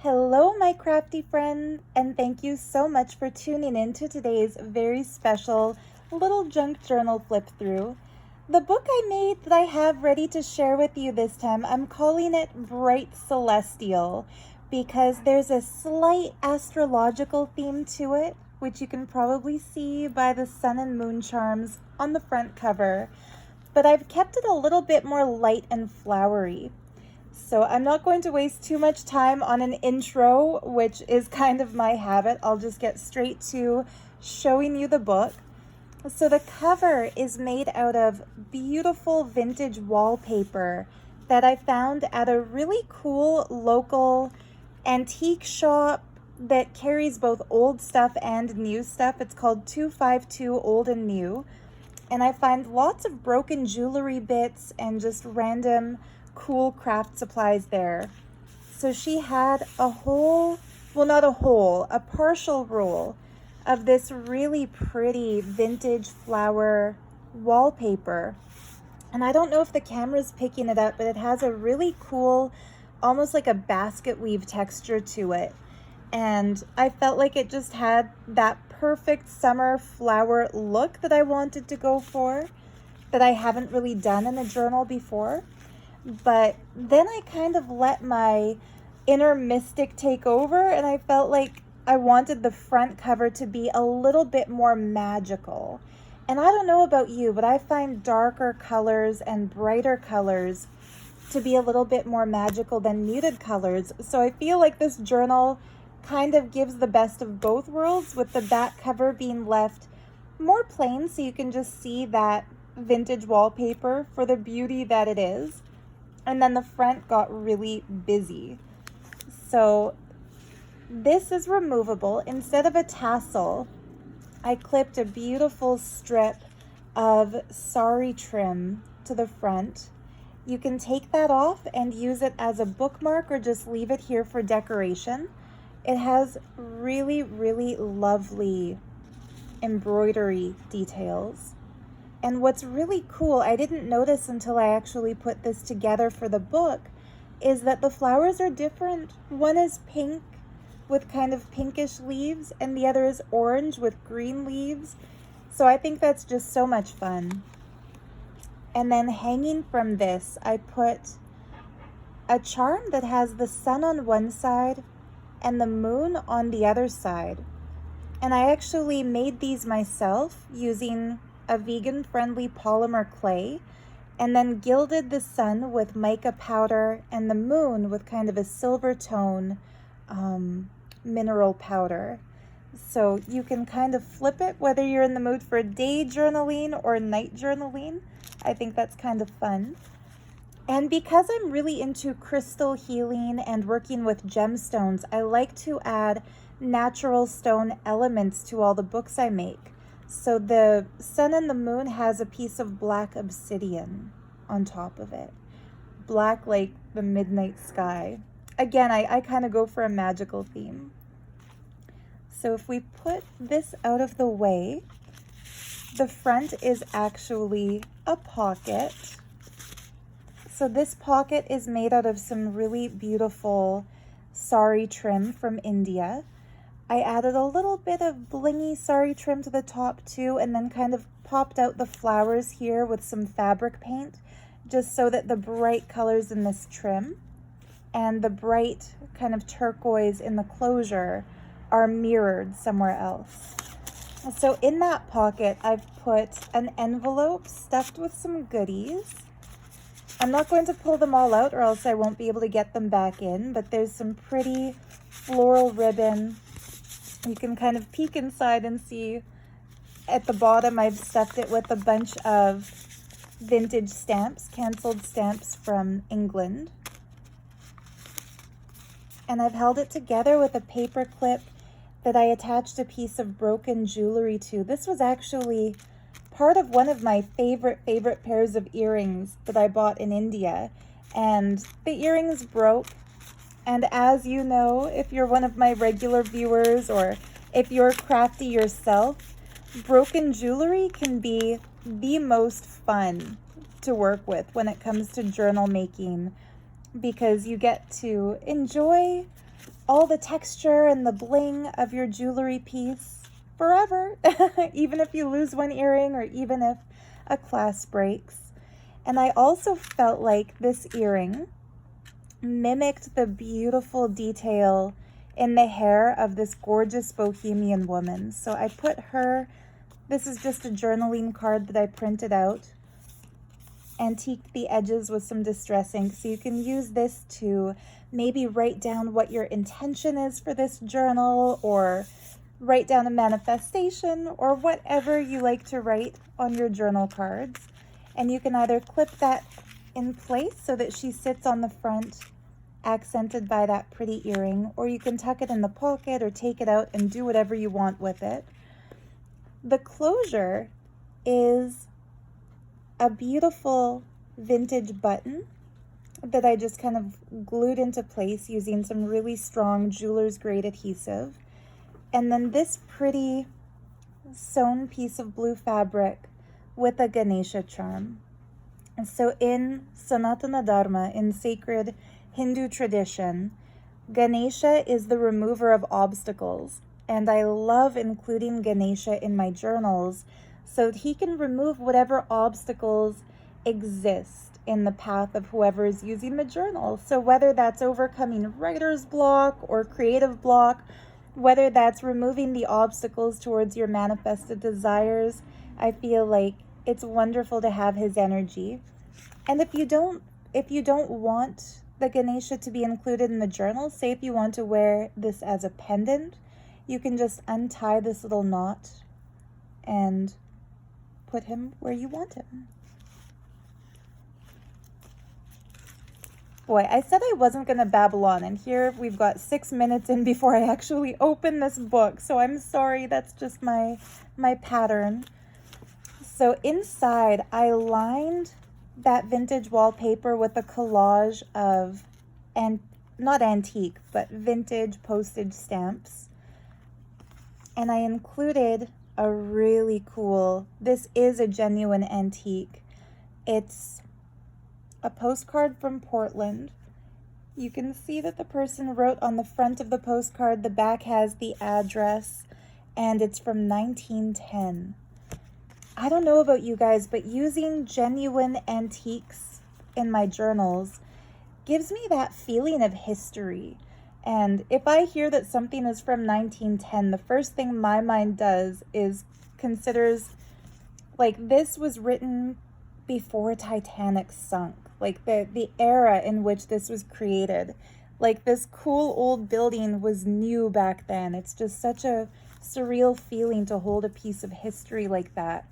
Hello, my crafty friend, and thank you so much for tuning in to today's very special little junk journal flip through. The book I made that I have ready to share with you this time, I'm calling it Bright Celestial because there's a slight astrological theme to it, which you can probably see by the sun and moon charms on the front cover, but I've kept it a little bit more light and flowery. So I'm not going to waste too much time on an intro, which is kind of my habit. I'll just get straight to showing you the book. So the cover is made out of beautiful vintage wallpaper that I found at a really cool local antique shop that carries both old stuff and new stuff. It's called 252 Old and New. And I find lots of broken jewelry bits and just random cool craft supplies there. So she had a partial roll of this really pretty vintage flower wallpaper. And I don't know if the camera's picking it up, but it has a really cool, almost like a basket weave texture to it. And I felt like it just had that perfect summer flower look that I wanted to go for, that I haven't really done in a journal before. But then I kind of let my inner mystic take over, and I felt like I wanted the front cover to be a little bit more magical. And I don't know about you, but I find darker colors and brighter colors to be a little bit more magical than muted colors. So I feel like this journal kind of gives the best of both worlds, with the back cover being left more plain so you can just see that vintage wallpaper for the beauty that it is. And then the front got really busy. So this is removable. Instead of a tassel, I clipped a beautiful strip of sari trim to the front. You can take that off and use it as a bookmark or just leave it here for decoration. It has really, really lovely embroidery details. And what's really cool, I didn't notice until I actually put this together for the book, is that the flowers are different. One is pink with kind of pinkish leaves, and the other is orange with green leaves. So I think that's just so much fun. And then hanging from this, I put a charm that has the sun on one side and the moon on the other side. And I actually made these myself using a vegan-friendly polymer clay, and then gilded the sun with mica powder and the moon with kind of a silver tone mineral powder. So you can kind of flip it whether you're in the mood for day journaling or night journaling. I think that's kind of fun. And because I'm really into crystal healing and working with gemstones, I like to add natural stone elements to all the books I make. So the sun and the moon has a piece of black obsidian on top of it. Black like the midnight sky. Again, I kind of go for a magical theme. So if we put this out of the way, the front is actually a pocket. So this pocket is made out of some really beautiful sari trim from India. I added a little bit of blingy sari trim to the top too, and then kind of popped out the flowers here with some fabric paint, just so that the bright colors in this trim and the bright kind of turquoise in the closure are mirrored somewhere else. So in that pocket, I've put an envelope stuffed with some goodies. I'm not going to pull them all out or else I won't be able to get them back in, but there's some pretty floral ribbon. You can kind of peek inside and see at the bottom I've stuffed it with a bunch of vintage stamps, canceled stamps from England. And I've held it together with a paper clip that I attached a piece of broken jewelry to. This was actually part of one of my favorite pairs of earrings that I bought in India. And the earrings broke. And as you know, if you're one of my regular viewers or if you're crafty yourself, broken jewelry can be the most fun to work with when it comes to journal making, because you get to enjoy all the texture and the bling of your jewelry piece forever, even if you lose one earring or even if a clasp breaks. And I also felt like this earring mimicked the beautiful detail in the hair of this gorgeous bohemian woman. So I put her, this is just a journaling card that I printed out, antiqued the edges with some distress ink, so you can use this to maybe write down what your intention is for this journal, or write down a manifestation, or whatever you like to write on your journal cards. And you can either clip that in place so that she sits on the front accented by that pretty earring, or you can tuck it in the pocket or take it out and do whatever you want with it. The closure is a beautiful vintage button that I just kind of glued into place using some really strong jeweler's grade adhesive. And then this pretty sewn piece of blue fabric with a Ganesha charm. And so in Sanatana Dharma, in sacred Hindu tradition, Ganesha is the remover of obstacles. And I love including Ganesha in my journals so that he can remove whatever obstacles exist in the path of whoever is using the journal. So whether that's overcoming writer's block or creative block, whether that's removing the obstacles towards your manifested desires, I feel like it's wonderful to have his energy. And if you don't want the Ganesha to be included in the journal, say if you want to wear this as a pendant, you can just untie this little knot and put him where you want him. Boy, I said I wasn't going to babble on, and here we've got 6 minutes in before I actually open this book, so I'm sorry, that's just my pattern. So inside, I lined that vintage wallpaper with a collage of, and not antique, but vintage postage stamps. And I included a really cool, this is a genuine antique. It's a postcard from Portland. You can see that the person wrote on the front of the postcard, the back has the address, and it's from 1910. I don't know about you guys, but using genuine antiques in my journals gives me that feeling of history. And if I hear that something is from 1910, the first thing my mind does is considers, like, this was written before Titanic sunk. Like, the era in which this was created. Like, this cool old building was new back then. It's just such a surreal feeling to hold a piece of history like that.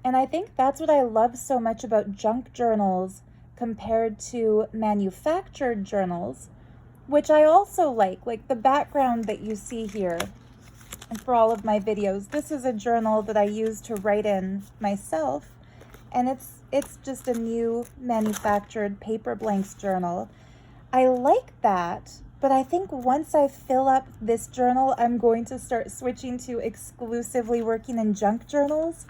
And I think that's what I love so much about junk journals compared to manufactured journals, which I also like the background that you see here. And for all of my videos, this is a journal that I use to write in myself, and it's just a new manufactured paper blanks journal. I like that, but I think once I fill up this journal, I'm going to start switching to exclusively working in junk journals,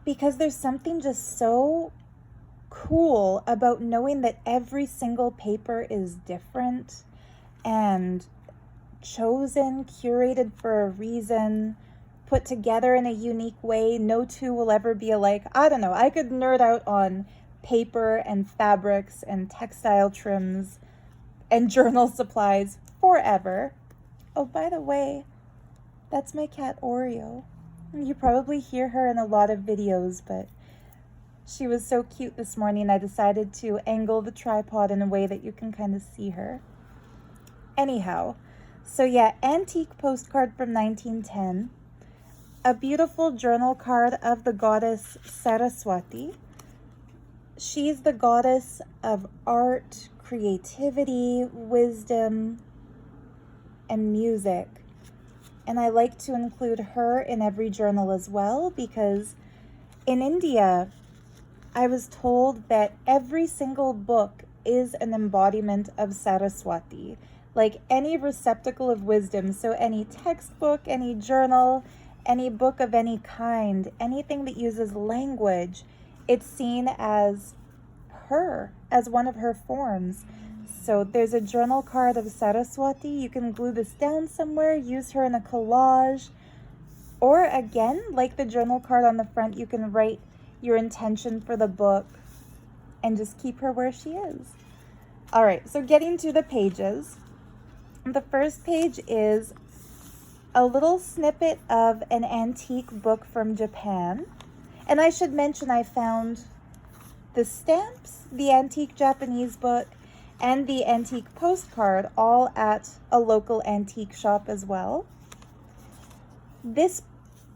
because there's something just so cool about knowing that every single paper is different and chosen, curated for a reason, put together in a unique way. No two will ever be alike. I don't know. I could nerd out on paper and fabrics and textile trims and journal supplies forever. Oh, by the way, that's my cat Oreo. You probably hear her in a lot of videos, but she was so cute this morning, I decided to angle the tripod in a way that you can kind of see her. Anyhow, so yeah, antique postcard from 1910, a beautiful journal card of the goddess Saraswati. She's the goddess of art, creativity, wisdom, and music. And I like to include her in every journal as well, because in India, I was told that every single book is an embodiment of Saraswati. Like any receptacle of wisdom, so any textbook, any journal, any book of any kind, anything that uses language, it's seen as her, as one of her forms. So there's a journal card of Saraswati. You can glue this down somewhere, use her in a collage, or again, like the journal card on the front, you can write your intention for the book and just keep her where she is. All right, so getting to the pages. The first page is a little snippet of an antique book from Japan. And I should mention I found the stamps, the antique Japanese book, and the antique postcard all at a local antique shop as well. This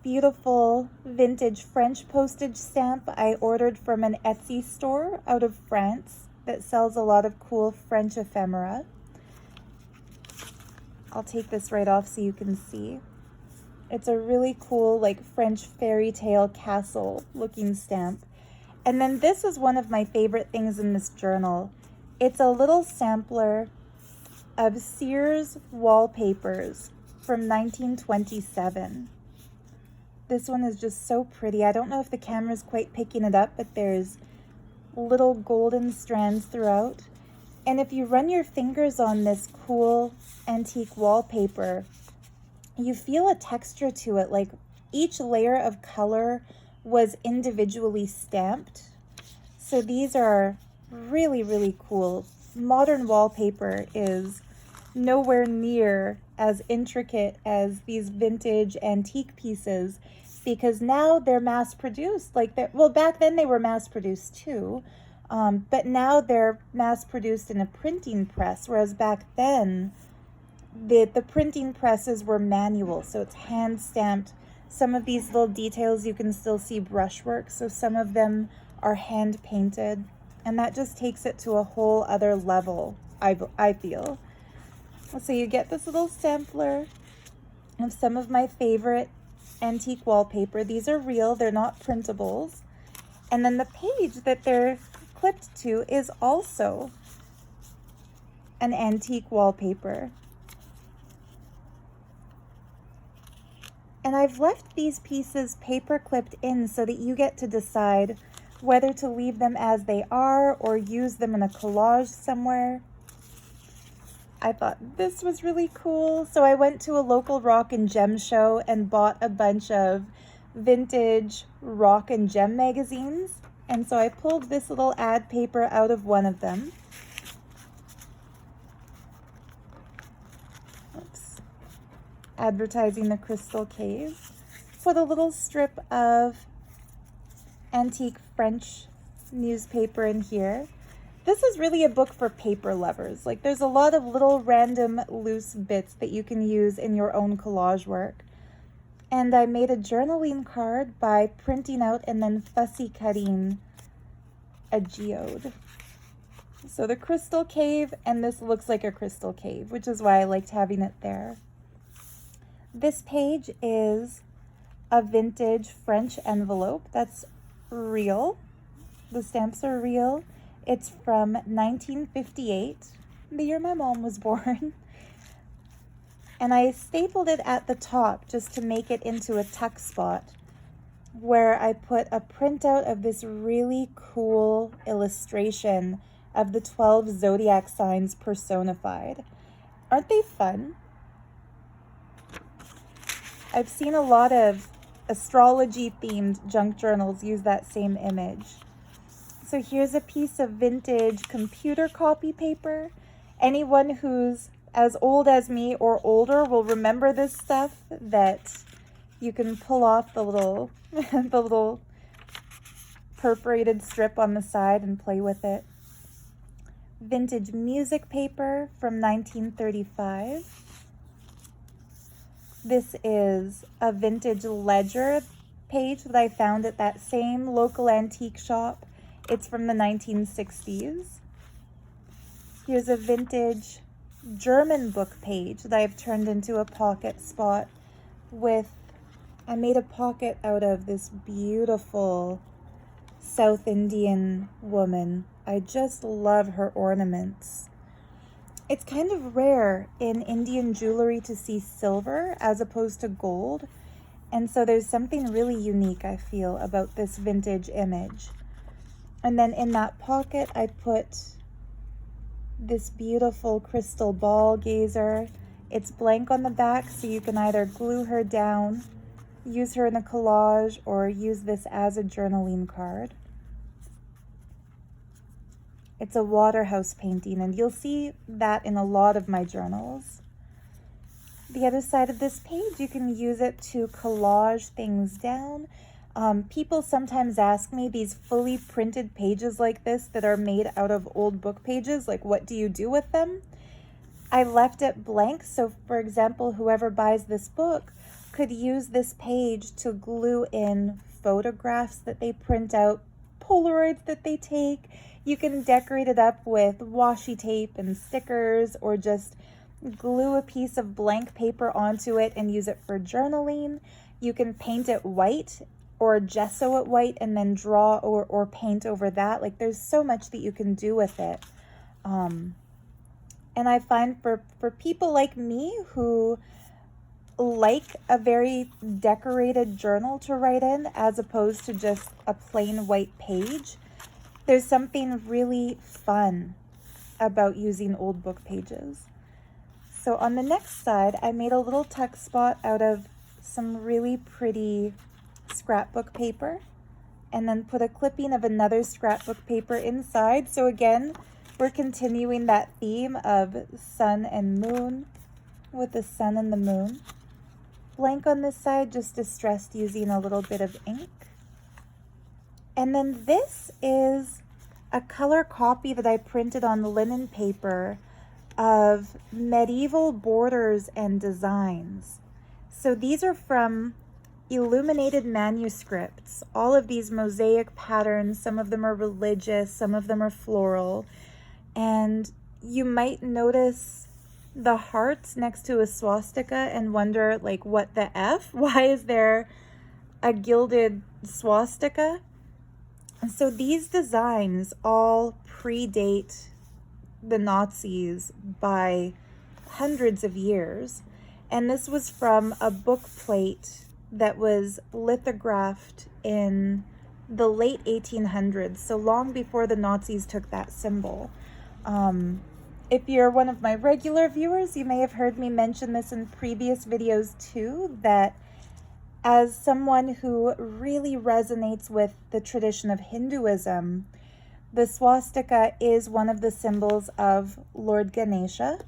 beautiful vintage French postage stamp I ordered from an Etsy store out of France that sells a lot of cool French ephemera. I'll take this right off so you can see. It's a really cool, like, French fairy tale castle looking stamp. And then this is one of my favorite things in this journal. It's a little sampler of Sears wallpapers from 1927. This one is just so pretty. I don't know if the camera's quite picking it up, but there's little golden strands throughout. And if you run your fingers on this cool antique wallpaper, you feel a texture to it, like each layer of color was individually stamped. So these are really, really cool. Modern wallpaper is nowhere near as intricate as these vintage antique pieces, because now they're mass produced. Well, back then they were mass produced too, but now they're mass produced in a printing press, whereas back then the printing presses were manual, so it's hand stamped. Some of these little details you can still see brushwork, so some of them are hand painted, and that just takes it to a whole other level, I feel. So you get this little sampler of some of my favorite antique wallpaper. These are real, they're not printables. And then the page that they're clipped to is also an antique wallpaper. And I've left these pieces paper clipped in so that you get to decide whether to leave them as they are or use them in a collage somewhere. I thought this was really cool. So I went to a local rock and gem show and bought a bunch of vintage rock and gem magazines. And so I pulled this little ad paper out of one of them. Oops. Advertising the Crystal Cave. Put a little strip of antique French newspaper in here. This is really a book for paper lovers. Like, there's a lot of little random loose bits that you can use in your own collage work. And I made a journaling card by printing out and then fussy cutting a geode. So the Crystal Cave, and this looks like a crystal cave, which is why I liked having it there. This page is a vintage French envelope that's real. The stamps are real. It's from 1958, the year my mom was born. And I stapled it at the top just to make it into a tuck spot, where I put a printout of this really cool illustration of the 12 zodiac signs personified. Aren't they fun? I've seen a lot of astrology-themed junk journals use that same image. So here's a piece of vintage computer copy paper. Anyone who's as old as me or older will remember this stuff, that you can pull off the little the little perforated strip on the side and play with it. Vintage music paper from 1935. This is a vintage ledger page that I found at that same local antique shop. It's from the 1960s. Here's a vintage German book page that I've turned into a pocket spot with, I made a pocket out of this beautiful South Indian woman. I just love her ornaments. It's kind of rare in Indian jewelry to see silver as opposed to gold. And so there's something really unique, I feel, about this vintage image. And then in that pocket, I put this beautiful crystal ball gazer. It's blank on the back, so you can either glue her down, use her in a collage, or use this as a journaling card. It's a waterhouse painting, and you'll see that in a lot of my journals. The other side of this page, you can use it to collage things down. People sometimes ask me, these fully printed pages like this that are made out of old book pages, like, what do you do with them? I left it blank, so for example, whoever buys this book could use this page to glue in photographs that they print out, Polaroids that they take. You can decorate it up with washi tape and stickers, or just glue a piece of blank paper onto it and use it for journaling. You can paint it white or gesso it white and then draw or paint over that. Like, there's so much that you can do with it. And I find for people like me who like a very decorated journal to write in as opposed to just a plain white page, there's something really fun about using old book pages. So on the next side, I made a little tuck spot out of some really pretty scrapbook paper, and then put a clipping of another scrapbook paper inside. So again, we're continuing that theme of sun and moon with the sun and the moon. Blank on this side, just distressed using a little bit of ink. And then this is a color copy that I printed on linen paper of medieval borders and designs. So these are from illuminated manuscripts. All of these mosaic patterns, some of them are religious, some of them are floral. And you might notice the hearts next to a swastika and wonder, like, what the F? Why is there a gilded swastika? And so these designs all predate the Nazis by hundreds of years. And this was from a book plate that was lithographed in the late 1800s, so long before the Nazis took that symbol. If you're one of my regular viewers, you may have heard me mention this in previous videos too, that as someone who really resonates with the tradition of Hinduism, the swastika is one of the symbols of Lord Ganesha.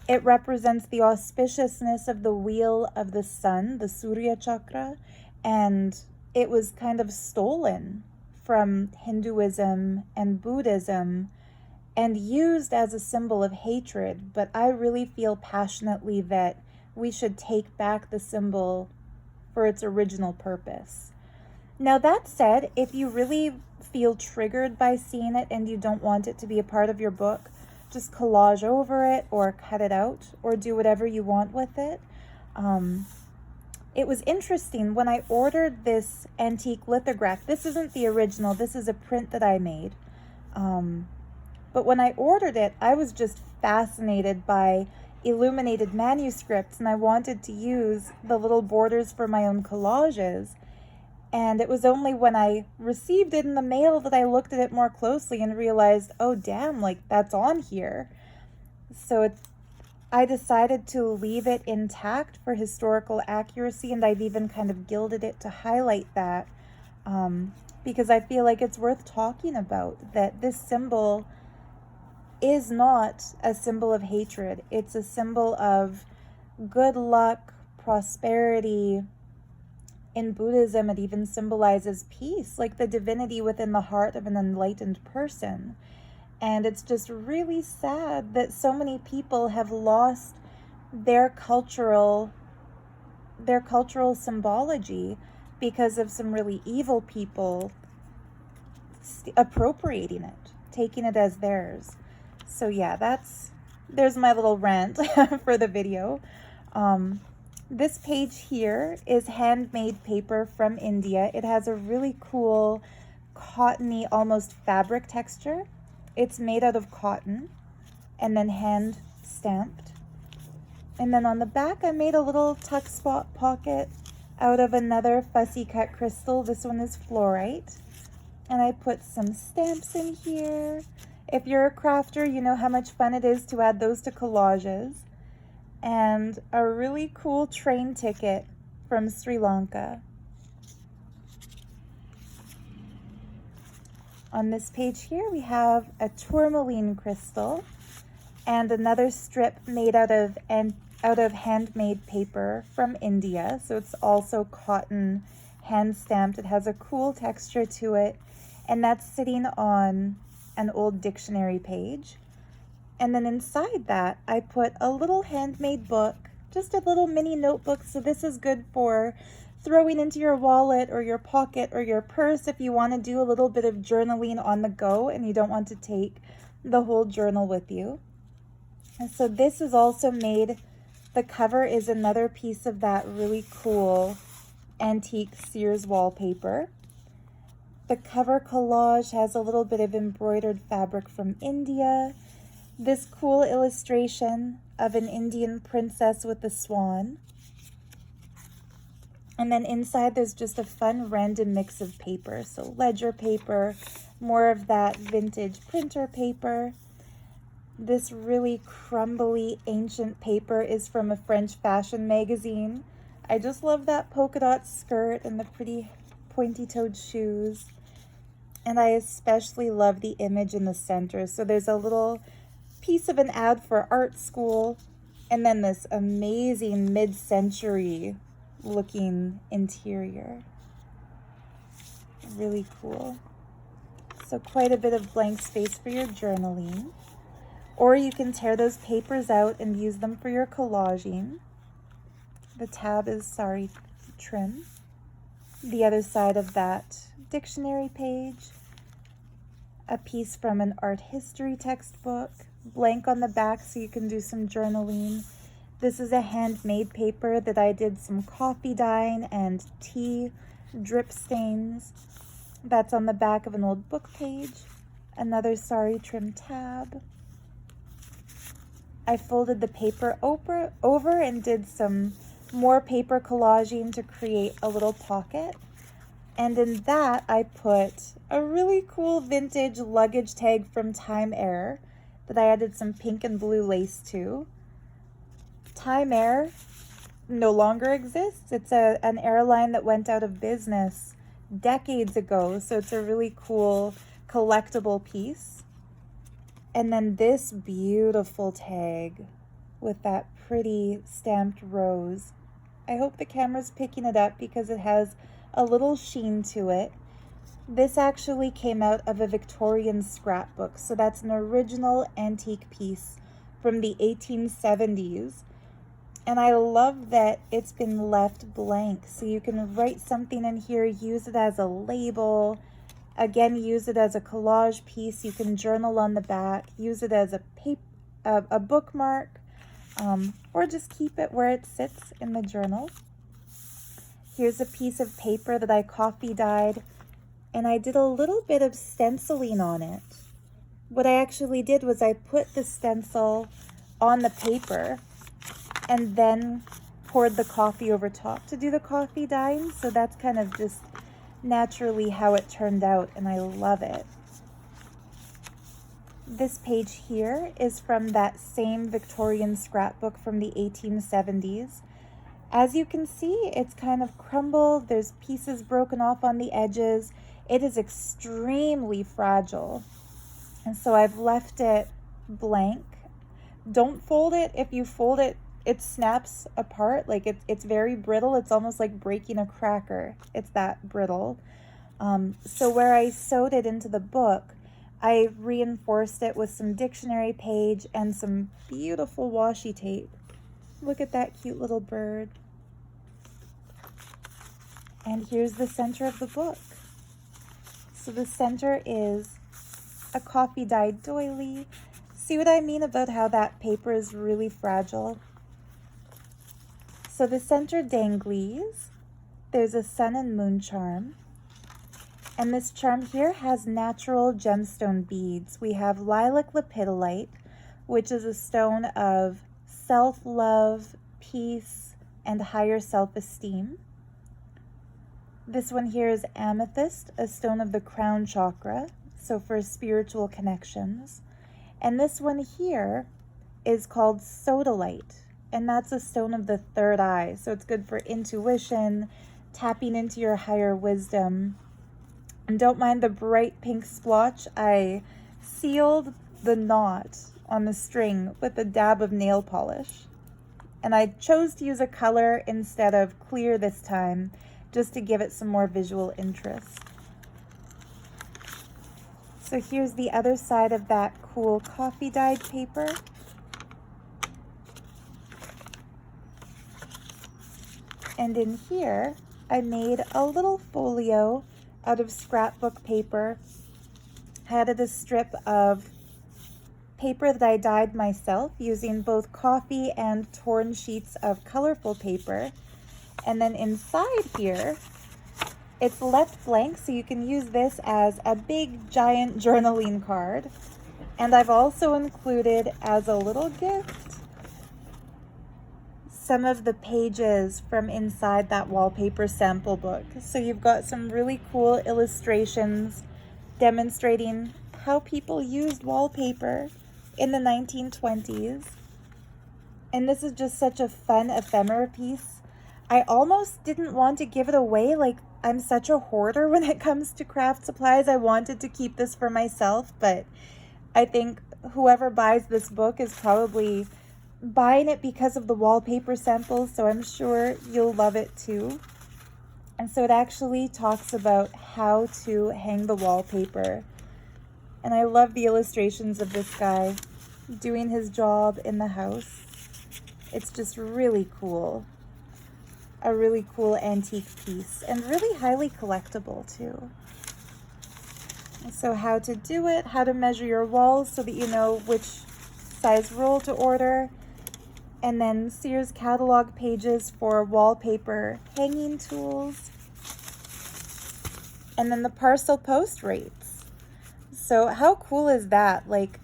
It represents the auspiciousness of the wheel of the sun, the Surya chakra, and it was kind of stolen from Hinduism and Buddhism and used as a symbol of hatred. But I really feel passionately that we should take back the symbol for its original purpose. Now, that said, if you really feel triggered by seeing it and you don't want it to be a part of your book, just collage over it or cut it out or do whatever you want with it. It was interesting when I ordered this antique lithograph. This isn't the original, this is a print that I made. But when I ordered it, I was just fascinated by illuminated manuscripts, and I wanted to use the little borders for my own collages. And it was only when I received it in the mail that I looked at it more closely and realized, oh damn, like, that's on here. So I decided to leave it intact for historical accuracy, and I've even kind of gilded it to highlight that, because I feel like it's worth talking about, that this symbol is not a symbol of hatred. It's a symbol of good luck, prosperity. In Buddhism, it even symbolizes peace, like the divinity within the heart of an enlightened person. And it's just really sad that so many people have lost their cultural symbology because of some really evil people appropriating it, taking it as theirs. So yeah, there's my little rant for the video. This page here is handmade paper from India. It has a really cool cottony, almost fabric texture. It's made out of cotton and then hand stamped. And then on the back, I made a little tuck spot pocket out of another fussy cut crystal. This one is fluorite. And I put some stamps in here. If you're a crafter, you know how much fun it is to add those to collages. And a really cool train ticket from Sri Lanka. On this page here, we have a tourmaline crystal and another strip made out of handmade paper from India. So it's also cotton, hand stamped. It has a cool texture to it, and that's sitting on an old dictionary page. And then inside that, I put a little handmade book, just a little mini notebook. So this is good for throwing into your wallet or your pocket or your purse if you want to do a little bit of journaling on the go and you don't want to take the whole journal with you. And so this is also made, the cover is another piece of that really cool antique Sears wallpaper. The cover collage has a little bit of embroidered fabric from India. This cool illustration of an Indian princess with a swan. And then inside there's just a fun random mix of paper. So ledger paper, more of that vintage printer paper. This really crumbly ancient paper is from a French fashion magazine. I just love that polka dot skirt and the pretty pointy-toed shoes. And I especially love the image in the center. So there's a little piece of an ad for art school, and then this amazing mid-century looking interior. Really cool. So quite a bit of blank space for your journaling. Or you can tear those papers out and use them for your collaging. The tab is sari trim. The other side of that dictionary page. A piece from an art history textbook. Blank on the back so you can do some journaling. This is a handmade paper that I did some coffee dyeing and tea drip stains. That's on the back of an old book page. Another sari trim tab. I folded the paper over and did some more paper collaging to create a little pocket. And in that, I put a really cool vintage luggage tag from Time Air that I added some pink and blue lace to. Time Air no longer exists. It's an airline that went out of business decades ago, so it's a really cool collectible piece. And then this beautiful tag with that pretty stamped rose. I hope the camera's picking it up because it has a little sheen to it. This actually came out of a Victorian scrapbook, so that's an original antique piece from the 1870s. And I love that it's been left blank, so you can write something in here, use it as a label, again, use it as a collage piece. You can journal on the back, use it as a bookmark, or just keep it where it sits in the journal. Here's a piece of paper that I coffee dyed, and I did a little bit of stenciling on it. What I actually did was I put the stencil on the paper and then poured the coffee over top to do the coffee dyeing. So that's kind of just naturally how it turned out, and I love it. This page here is from that same Victorian scrapbook from the 1870s. As you can see, it's kind of crumbled. There's pieces broken off on the edges. It is extremely fragile. And so I've left it blank. Don't fold it. If you fold it, it snaps apart. Like it's very brittle. It's almost like breaking a cracker. It's that brittle. So where I sewed it into the book, I reinforced it with some dictionary page and some beautiful washi tape. Look at that cute little bird. And here's the center of the book. So the center is a coffee dyed doily. See what I mean about how that paper is really fragile? So the center danglies, there's a sun and moon charm. And this charm here has natural gemstone beads. We have lilac lepidolite, which is a stone of self-love, peace, and higher self-esteem. This one here is amethyst, a stone of the crown chakra, so for spiritual connections. And this one here is called sodalite, and that's a stone of the third eye. So it's good for intuition, tapping into your higher wisdom. And don't mind the bright pink splotch. I sealed the knot on the string with a dab of nail polish. And I chose to use a color instead of clear this time, just to give it some more visual interest. So here's the other side of that cool coffee dyed paper. And in here, I made a little folio out of scrapbook paper. I added a strip of paper that I dyed myself using both coffee and torn sheets of colorful paper. And then inside here, it's left blank, so you can use this as a big giant journaling card. And I've also included as a little gift some of the pages from inside that wallpaper sample book. So you've got some really cool illustrations demonstrating how people used wallpaper in the 1920s. And this is just such a fun ephemera piece. I almost didn't want to give it away. Like, I'm such a hoarder when it comes to craft supplies. I wanted to keep this for myself, but I think whoever buys this book is probably buying it because of the wallpaper samples, so I'm sure you'll love it too. And so it actually talks about how to hang the wallpaper. And I love the illustrations of this guy doing his job in the house. It's just really cool. A really cool antique piece, and really highly collectible too. So how to do it, how to measure your walls so that you know which size roll to order, and then Sears catalog pages for wallpaper hanging tools, and then the parcel post rates. So how cool is that? Like,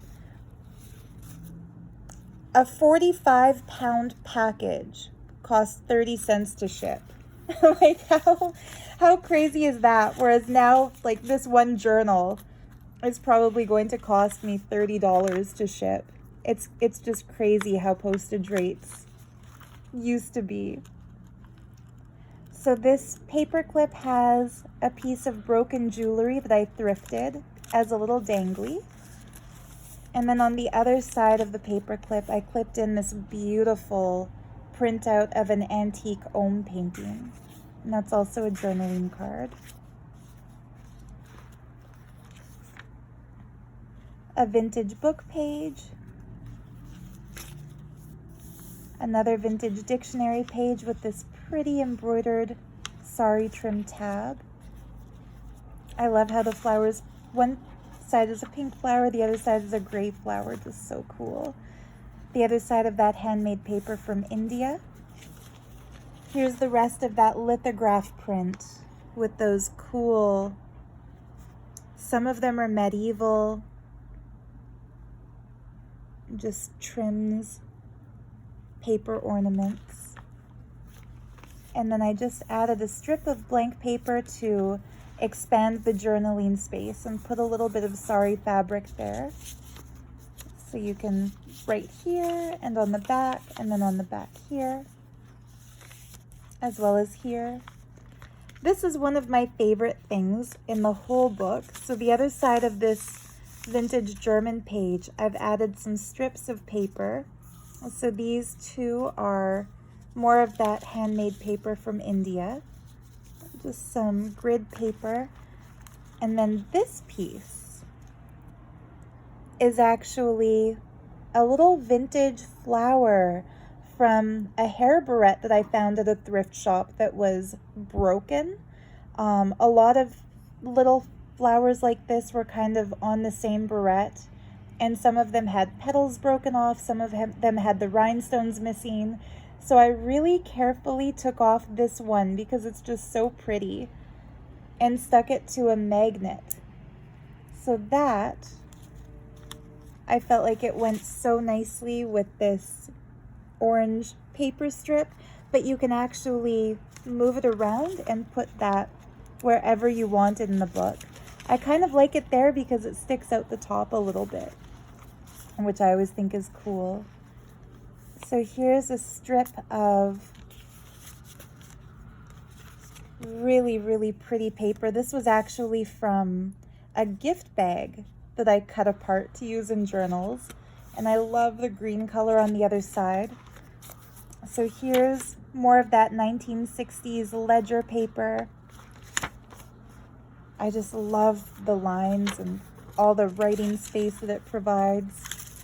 a 45-pound package costs 30 cents to ship. Like, how crazy is that? Whereas now, like, this one journal is probably going to cost me $30 to ship. It's just crazy how postage rates used to be. So this paper clip has a piece of broken jewelry that I thrifted as a little dangly. And then on the other side of the paper clip, I clipped in this beautiful printout of an antique Ohm painting. And that's also a journaling card. A vintage book page. Another vintage dictionary page with this pretty embroidered sari trim tab. I love how the flowers, one side is a pink flower, the other side is a gray flower, just so cool. The other side of that handmade paper from India. Here's the rest of that lithograph print with those cool, some of them are medieval, just trims, paper ornaments. And then I just added a strip of blank paper to expand the journaling space and put a little bit of sari fabric there. So you can write here and on the back, and then on the back here, as well as here. This is one of my favorite things in the whole book. So the other side of this vintage German page, I've added some strips of paper. So these two are more of that handmade paper from India. Just some grid paper. And then this piece is actually a little vintage flower from a hair barrette that I found at a thrift shop that was broken. A lot of little flowers like this were kind of on the same barrette, and some of them had petals broken off, some of them had the rhinestones missing. So I really carefully took off this one because it's just so pretty and stuck it to a magnet. So that, I felt like it went so nicely with this orange paper strip, but you can actually move it around and put that wherever you want in the book. I kind of like it there because it sticks out the top a little bit, which I always think is cool. So here's a strip of really, really pretty paper. This was actually from a gift bag that I cut apart to use in journals. And I love the green color on the other side. So here's more of that 1960s ledger paper. I just love the lines and all the writing space that it provides.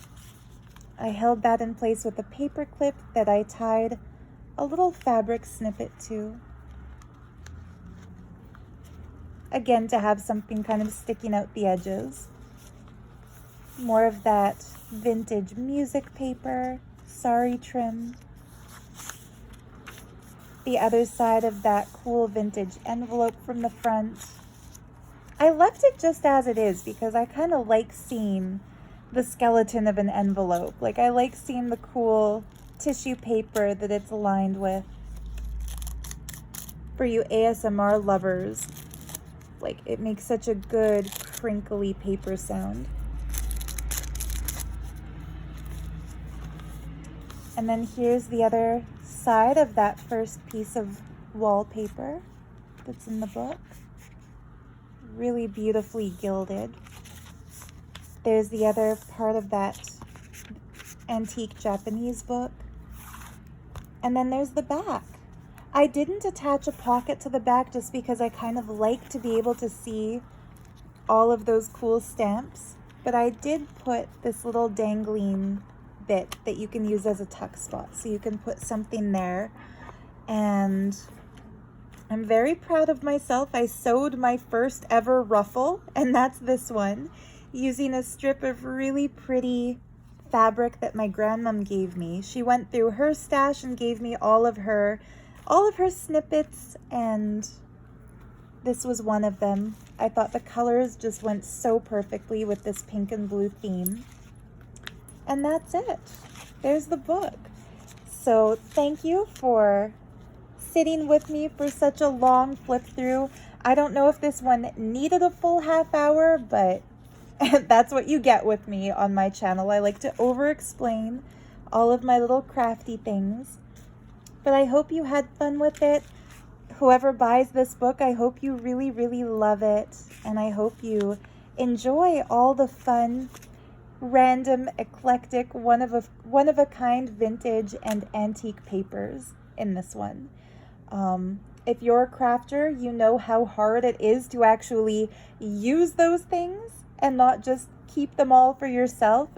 I held that in place with a paper clip that I tied a little fabric snippet to. Again, to have something kind of sticking out the edges. More of that vintage music paper, sari trim. The other side of that cool vintage envelope from the front. I left it just as it is because I kind of like seeing the skeleton of an envelope. Like, I like seeing the cool tissue paper that it's aligned with. For you ASMR lovers, like, it makes such a good crinkly paper sound. And then here's the other side of that first piece of wallpaper that's in the book. Really beautifully gilded. There's the other part of that antique Japanese book. And then there's the back. I didn't attach a pocket to the back just because I kind of like to be able to see all of those cool stamps. But I did put this little dangling bit that you can use as a tuck spot. So you can put something there. And I'm very proud of myself. I sewed my first ever ruffle, and that's this one, using a strip of really pretty fabric that my grandmom gave me. She went through her stash and gave me all of her snippets, and this was one of them. I thought the colors just went so perfectly with this pink and blue theme. And that's it. There's the book. So thank you for sitting with me for such a long flip through. I don't know if this one needed a full half hour, but that's what you get with me on my channel. I like to over explain all of my little crafty things. But I hope you had fun with it. Whoever buys this book, I hope you really, really love it. And I hope you enjoy all the fun, random, eclectic, one of a kind vintage and antique papers in this one. If you're a crafter, you know how hard it is to actually use those things and not just keep them all for yourself.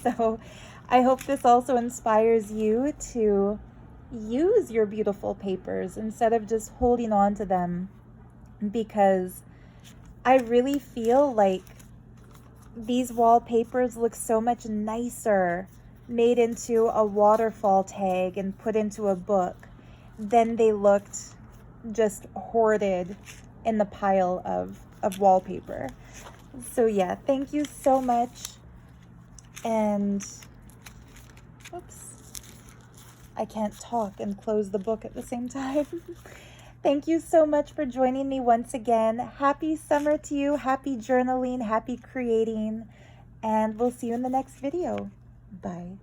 So I hope this also inspires you to use your beautiful papers instead of just holding on to them, because I really feel like these wallpapers look so much nicer made into a waterfall tag and put into a book than they looked just hoarded in the pile of wallpaper. So yeah, thank you so much. And oops, I can't talk and close the book at the same time. Thank you so much for joining me once again. Happy summer to you, happy journaling, happy creating, and we'll see you in the next video. Bye.